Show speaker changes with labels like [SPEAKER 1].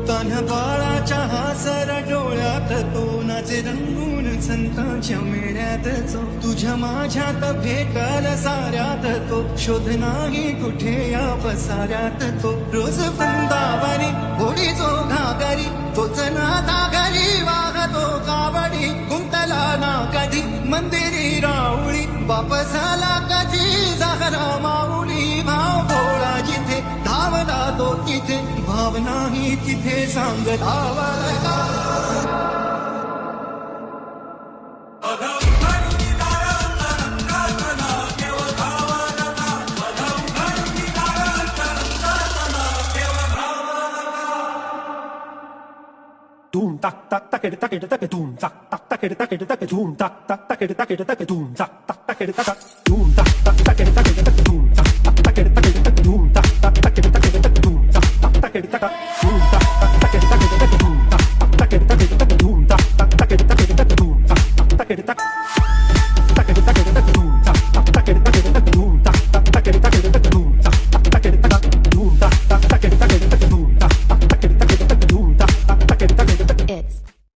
[SPEAKER 1] तान्ह्या बाळाच्या हासर डोळ्यात तो नाचे रंगून संतांच्या मेळ्यात जो तुझ्या माझ्यात भेटल साऱ्यात तो शोध नाही कुठे या पसाऱ्यात तो रोज वृंदावनी होळी जो घागरी तोच नाता घरी वागतो कावडी गुंतला ना कधी मंदिरी राऊळी वापस आला कधी जागरा माऊली भाव भोळा जिथे धावला तो तिथे भाव नाही तिथे सांग धावला
[SPEAKER 2] Doom tak tak tak it tak it tak it doom tak tak tak it tak it tak it doom tak tak tak it tak it tak it doom tak tak tak it tak doom tak tak tak it tak it tak it doom tak tak tak it tak it tak it doom tak tak tak it tak it tak it doom tak tak tak it tak doom tak tak tak it tak it tak it doom tak tak tak it tak it